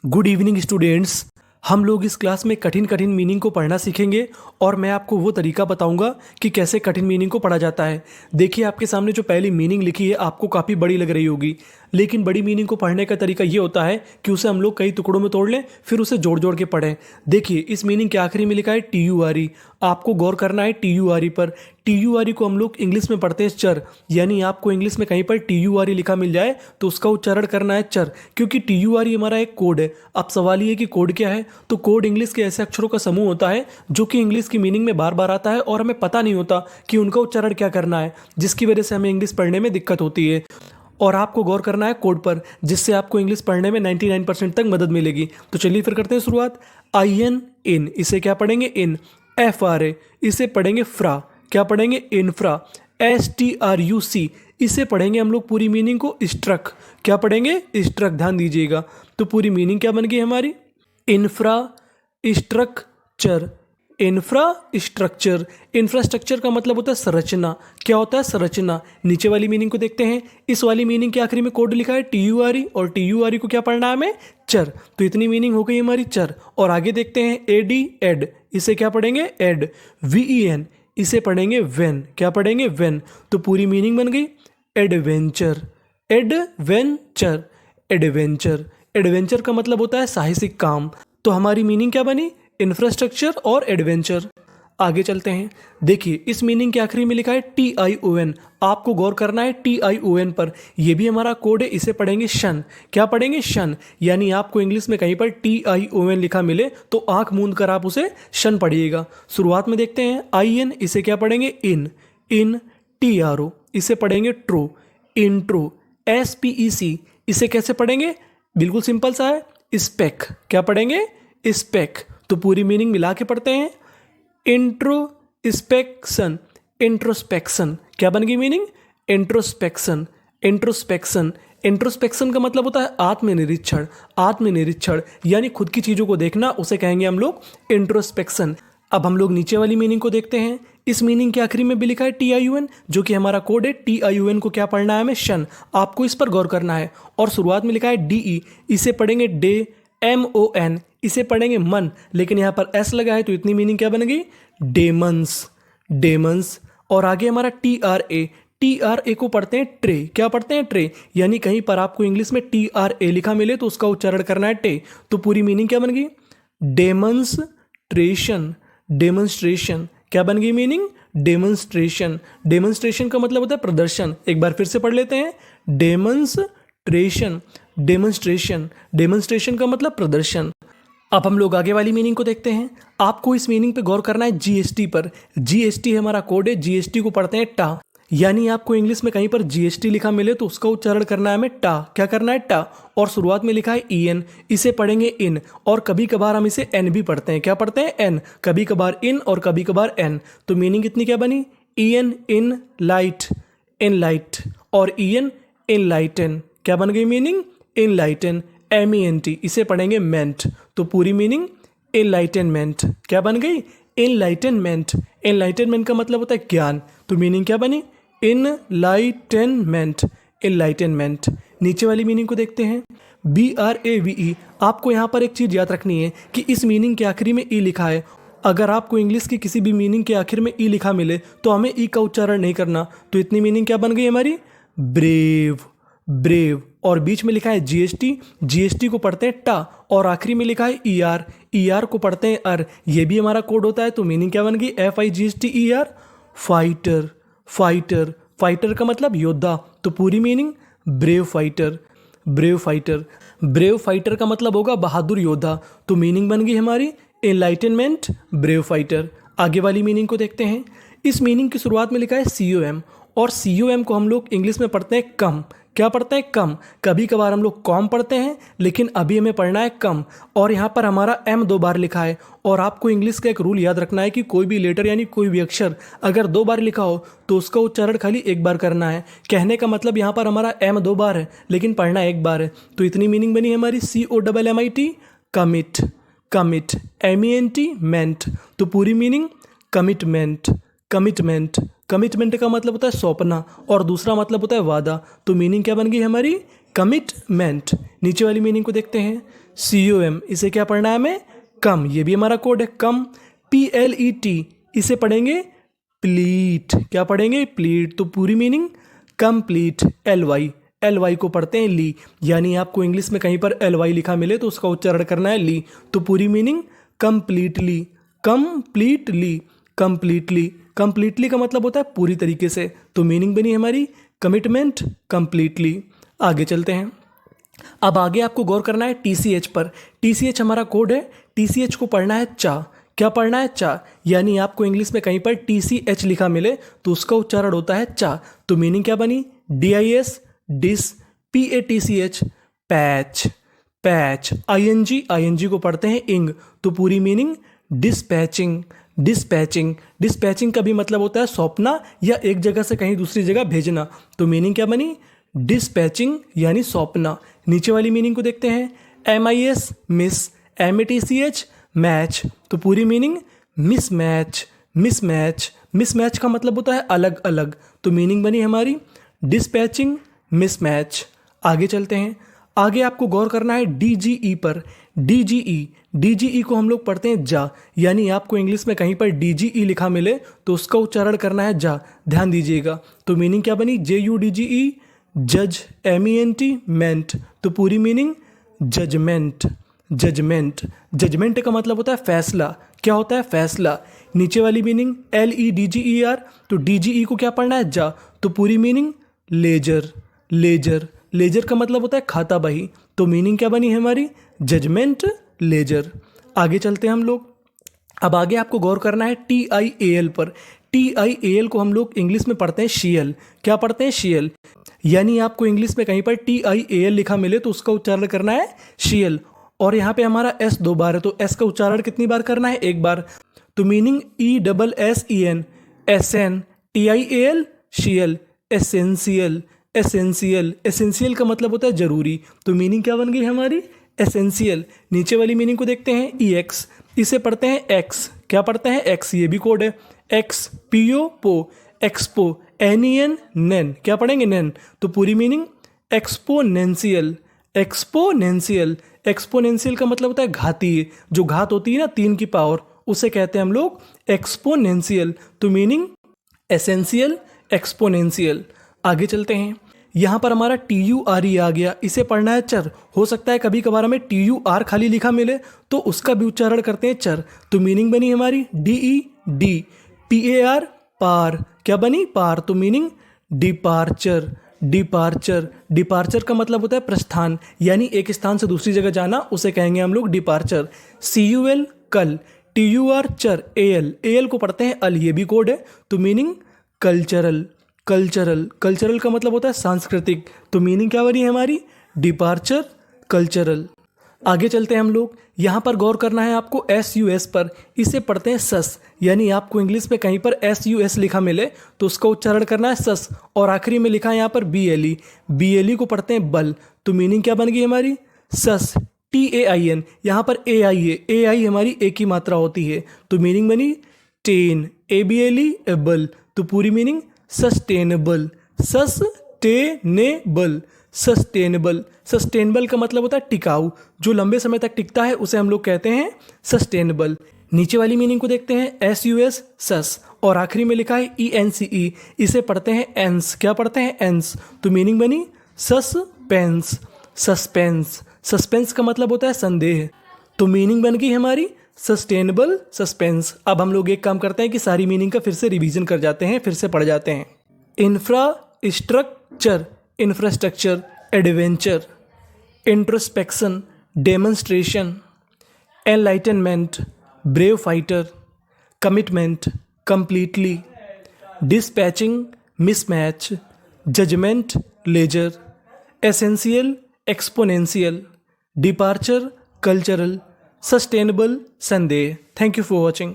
Good evening students. हम लोग इस क्लास में कठिन कठिन मीनिंग को पढ़ना सीखेंगे और मैं आपको वो तरीका बताऊंगा कि कैसे कठिन मीनिंग को पढ़ा जाता है। देखिए आपके सामने जो पहली मीनिंग लिखी है आपको काफ़ी बड़ी लग रही होगी, लेकिन बड़ी मीनिंग को पढ़ने का तरीका ये होता है कि उसे हम लोग कई टुकड़ों में तोड़ लें, फिर उसे जोड़ जोड़ के पढ़ें। देखिए इस मीनिंग के आखिरी में लिखा है TURE। आपको गौर करना है TURE पर। TURE को हम लोग इंग्लिश में पढ़ते हैं चर, यानी आपको इंग्लिश में कहीं पर TURE लिखा मिल जाए तो उसका उच्चारण करना है चर, क्योंकि TURE हमारा एक कोड है। अब सवाल ये कि कोड क्या है, तो कोड इंग्लिश के ऐसे अक्षरों का समूह होता है जो कि इंग्लिश की मीनिंग में बार बार आता है और हमें पता नहीं होता कि उनका उच्चारण क्या करना है, जिसकी वजह से हमें इंग्लिश पढ़ने में दिक्कत होती है। और आपको गौर करना है कोड पर, जिससे आपको इंग्लिश पढ़ने में 99% तक मदद मिलेगी। तो चलिए फिर करते हैं शुरुआत। IN इन, इसे क्या पढ़ेंगे इन। FRA इसे पढ़ेंगे फ्रा, क्या पढ़ेंगे इनफ्रा। STRUC इसे पढ़ेंगे हम लोग पूरी मीनिंग को स्ट्रक, क्या पढ़ेंगे स्ट्रक। ध्यान दीजिएगा, तो पूरी मीनिंग क्या बन गई हमारी इंफ्रास्ट्रक्चर। इंफ्रास्ट्रक्चर, इंफ्रास्ट्रक्चर का मतलब होता है संरचना। क्या होता है संरचना। नीचे वाली मीनिंग को देखते हैं। इस वाली मीनिंग के आखिरी में कोड लिखा है TURE और TURE को क्या पढ़ना है हमें चर। तो इतनी मीनिंग हो गई हमारी चर। और आगे देखते हैं AD एड, इसे क्या पढ़ेंगे एड। VEN इसे पढ़ेंगे वेन, क्या पढ़ेंगे वेन। तो पूरी मीनिंग बन गई एडवेंचर। एडवेंचर, एडवेंचर, एडवेंचर का मतलब होता है साहसिक काम। तो हमारी मीनिंग क्या बनी इंफ्रास्ट्रक्चर और एडवेंचर। आगे चलते हैं। देखिए इस मीनिंग के आखिरी में लिखा है TION। आपको गौर करना है TION पर। यह भी हमारा कोड है, इसे पढ़ेंगे शन, क्या पढ़ेंगे शन। यानी आपको इंग्लिश में कहीं पर TION लिखा मिले तो आंख मूंद कर आप उसे शन पढ़िएगा। शुरुआत में देखते हैं IN, इसे क्या पढ़ेंगे इन। इन TRO इसे पढ़ेंगे ट्रो। इंट्रो। SPEC इसे कैसे पढ़ेंगे, बिल्कुल सिंपल सा है स्पेक, क्या पढ़ेंगे स्पेक। तो पूरी मीनिंग मिला के पढ़ते हैं इंट्रोस्पेक्शन। इंट्रोस्पेक्शन क्या बन गई मीनिंग इंट्रोस्पेक्शन। इंट्रोस्पेक्शन, इंट्रोस्पेक्शन का मतलब होता है आत्मनिरीक्षण। आत्मनिरीक्षण यानी खुद की चीज़ों को देखना, उसे कहेंगे हम लोग इंट्रोस्पेक्शन। अब हम लोग नीचे वाली मीनिंग को देखते हैं। इस मीनिंग के आखिरी में भी लिखा है TION, जो कि हमारा कोड है। TION को क्या पढ़ना है हमें शन, आपको इस पर गौर करना है। और शुरुआत में लिखा है DE, इसे पढ़ेंगे डे। MON इसे पढ़ेंगे मन, लेकिन यहाँ पर S लगा है तो इतनी मीनिंग क्या बन गई डेमंस। डेमंस। और आगे हमारा TRA, TRA को पढ़ते हैं ट्रे, क्या पढ़ते हैं ट्रे। यानी कहीं पर आपको इंग्लिश में TRA लिखा मिले तो उसका उच्चारण करना है टे। तो पूरी मीनिंग क्या बन गई डेमंस्ट्रेशन। डेमोन्स्ट्रेशन क्या बन गई मीनिंग डेमोन्स्ट्रेशन। डेमोन्स्ट्रेशन का मतलब होता है प्रदर्शन। एक बार फिर से पढ़ लेते हैं डेमोन्स्ट्रेशन। डेमोन्स्ट्रेशन, डेमोन्स्ट्रेशन का मतलब प्रदर्शन। अब हम लोग आगे वाली मीनिंग को देखते हैं। आपको इस मीनिंग पे गौर करना है GST पर। GST हमारा कोड है, GST को पढ़ते हैं टा। यानी आपको इंग्लिश में कहीं पर GST लिखा मिले तो उसका उच्चारण करना है हमें टा, क्या करना है टा। और शुरुआत में लिखा है EN, इसे पढ़ेंगे इन। और कभी कभार हम इसे N भी पढ़ते हैं, क्या पढ़ते हैं N। कभी कभार इन और कभी कभार N। तो मीनिंग कितनी क्या बनी EN in light, in light. और EN इनलाइटन, क्या बन गई मीनिंग इनलाइटन। MENT इसे पढ़ेंगे मेंट। तो पूरी मीनिंग इनलाइटनमेंट, क्या बन गई इनलाइटनमेंट। इनलाइटनमेंट का मतलब होता है ज्ञान। तो मीनिंग क्या बनी इनलाइटनमेंट। इनलाइटनमेंट। नीचे वाली मीनिंग को देखते हैं। BRAVE। आपको यहाँ पर एक चीज़ याद रखनी है कि इस मीनिंग के आखिरी में ई लिखा है। अगर आपको इंग्लिश की किसी भी मीनिंग के आखिर में ई लिखा मिले तो हमें ई का उच्चारण नहीं करना। तो इतनी मीनिंग क्या बन गई हमारी ब्रेव। ब्रेव। और बीच में लिखा है GST, GST को पढ़ते हैं टा। और आखिरी में लिखा है ER, ER को पढ़ते हैं अर। ये भी हमारा कोड होता है। तो मीनिंग क्या बन गई FIGHTER फाइटर। फाइटर, फाइटर का मतलब योद्धा। तो पूरी meaning brave fighter. Brave fighter, brave fighter का मतलब होगा बहादुर योद्धा। तो मीनिंग बन गई हमारी एनलाइटनमेंट ब्रेव फाइटर। आगे वाली मीनिंग को देखते हैं। इस मीनिंग की शुरुआत में लिखा है COM। और COM को हम लोग इंग्लिश में पढ़ते हैं कम, क्या पढ़ते हैं कम। कभी कभार हम लोग कॉम पढ़ते हैं, लेकिन अभी हमें पढ़ना है कम। और यहाँ पर हमारा M 2 बार लिखा है। और आपको इंग्लिश का एक रूल याद रखना है कि कोई भी लेटर यानी कोई भी अक्षर अगर 2 बार लिखा हो तो उसका उच्चारण खाली एक बार करना है। कहने का मतलब यहाँ पर हमारा M 2 बार है, लेकिन पढ़ना एक बार है। तो इतनी मीनिंग बनी हमारी COMMIT कमिट। कमिट। MENT मेंट। तो पूरी मीनिंग कमिटमेंट। कमिटमेंट। कमिटमेंट का मतलब होता है सौंपना और दूसरा मतलब होता है वादा। तो मीनिंग क्या बन गई हमारी कमिटमेंट, नीचे वाली मीनिंग को देखते हैं, COM, इसे क्या पढ़ना है हमें, कम, ये भी हमारा कोड है कम। PLET, इसे पढ़ेंगे प्लीट, क्या पढ़ेंगे, प्लीट, तो पूरी मीनिंग कंप्लीट। LY को पढ़ते हैं ली, यानी आपको इंग्लिश में कहीं पर LY लिखा मिले तो उसका उच्चारण करना है ली, तो पूरी meaning completely, completely, completely. Completely का मतलब होता है पूरी तरीके से, तो मीनिंग बनी हमारी कमिटमेंट कंप्लीटली। आगे चलते हैं। अब आगे आपको गौर करना है TCH पर। TCH हमारा कोड है, TCH को पढ़ना है चा, क्या पढ़ना है, चा, यानी आपको इंग्लिश में कहीं पर TCH लिखा मिले तो उसका उच्चारण होता है चा, तो मीनिंग क्या बनी, DIS, dis, PATCH, patch, patch. ING को पढ़ते हैं इंग, तो पूरी मीनिंग डिस्पैचिंग, डिस्पैचिंग। डिस्पैचिंग का भी मतलब होता है सौंपना या एक जगह से कहीं दूसरी जगह भेजना, तो मीनिंग क्या बनी, डिस्पैचिंग यानी सौंपना। नीचे वाली मीनिंग को देखते हैं, MIS, मिस, MATCH, मैच, तो पूरी मीनिंग मिसमैच, मिसमैच। मिसमैच का मतलब होता है अलग अलग, तो मीनिंग बनी हमारी डिस्पैचिंग मिसमैच। आगे चलते हैं। आगे आपको गौर करना है DGE पर। DGE को हम लोग पढ़ते हैं जा, यानी आपको इंग्लिश में कहीं पर DGE लिखा मिले तो उसका उच्चारण करना है जा, ध्यान दीजिएगा, तो मीनिंग क्या बनी, JUDGE, जज, MENT, मेंट, तो पूरी मीनिंग जजमेंट, जजमेंट। जजमेंट का मतलब होता है फैसला, क्या होता है, फैसला। नीचे वाली मीनिंग LEDGER, तो DGE को क्या पढ़ना है जा, तो पूरी मीनिंग लेजर, लेजर। लेजर का मतलब होता है खाता बही, तो मीनिंग क्या बनी है हमारी, जजमेंट लेजर। आगे चलते हैं हम लोग। अब आगे आपको गौर करना है TIAL पर। TIAL को हम लोग इंग्लिश में पढ़ते हैं शियल, क्या पढ़ते हैं, शियल, यानी आपको इंग्लिश में कहीं पर TIAL लिखा मिले तो उसका उच्चारण करना है शियल, और यहाँ पे हमारा S 2 बार है तो S का उच्चारण कितनी बार करना है, एक बार, तो मीनिंग ESSEN, SN, TIAL, शियल, एसेंशियल, एसेंशियल। एसेंशियल का मतलब होता है जरूरी, तो मीनिंग क्या बन गई हमारी, एसेंशियल। नीचे वाली मीनिंग को देखते हैं EX, इसे पढ़ते हैं X, क्या पढ़ते हैं X, ये भी कोड है X, PO, पो, एक्सपो, NEN, नेन, क्या पढ़ेंगे, नेन, तो पूरी मीनिंग एक्सपोनेंशियल, एक्सपोनेंशियल। एक्सपोनेंशियल का मतलब होता है घातीय, जो घात होती है ना 3 की पावर, उसे कहते हैं हम लोग एक्सपोनेंशियल, तो मीनिंग एसेंशियल, एक्सपोनेंशियल। आगे चलते हैं। यहाँ पर हमारा TURE आ गया, इसे पढ़ना है चर। हो सकता है कभी कभार हमें TUR खाली लिखा मिले तो उसका भी उच्चारण करते हैं चर, तो मीनिंग बनी हमारी DED, PAR, पार, क्या बनी, पार, तो मीनिंग डिपार्चर, डिपार्चर। डिपार्चर का मतलब होता है प्रस्थान, यानी एक स्थान से दूसरी जगह जाना, उसे कहेंगे हम लोग डिपार्चर। CUL, कल, TUR, चर, AL को पढ़ते हैं अल, ये भी कोड है, तो मीनिंग कल्चरल, कल्चरल। कल्चरल का मतलब होता है सांस्कृतिक, तो मीनिंग क्या बनी है हमारी, डिपार्चर, कल्चरल। आगे चलते हैं हम लोग। यहाँ पर गौर करना है आपको SUS पर, इसे पढ़ते हैं सस, यानी आपको इंग्लिश में कहीं पर SUS लिखा मिले तो उसका उच्चारण करना है सस, और आखिरी में लिखा है यहाँ पर BLE, BLE को पढ़ते हैं बल, तो मीनिंग क्या बन गई हमारी, सस, TAIN, यहाँ पर AI है, AI हमारी एक ही मात्रा होती है, तो मीनिंग बनी टेन, ABLE, एबल, तो पूरी meaning sustainable, sustainable, sustainable. Sustainable का मतलब होता है टिकाऊ, जो लंबे समय तक टिकता है उसे हम लोग कहते हैं सस्टेनेबल। नीचे वाली मीनिंग को देखते हैं SUS, सस, और आखिरी में लिखा है ENCE, इसे पढ़ते हैं एंस, क्या पढ़ते हैं, एंस, तो मीनिंग बनी सस्पेंस, सस्पेंस। सस्पेंस का मतलब होता है संदेह, तो मीनिंग बन गई हमारी सस्टेनेबल सस्पेंस। अब हम लोग एक काम करते हैं कि सारी मीनिंग का फिर से रिवीजन कर जाते हैं, फिर से पढ़ जाते हैं। Infrastructure, infrastructure, adventure, introspection, demonstration, enlightenment, brave fighter, commitment, completely, dispatching, mismatch, judgement, ledger, essential, exponential, departure, cultural, sustainable, संदेह। Thank you for watching.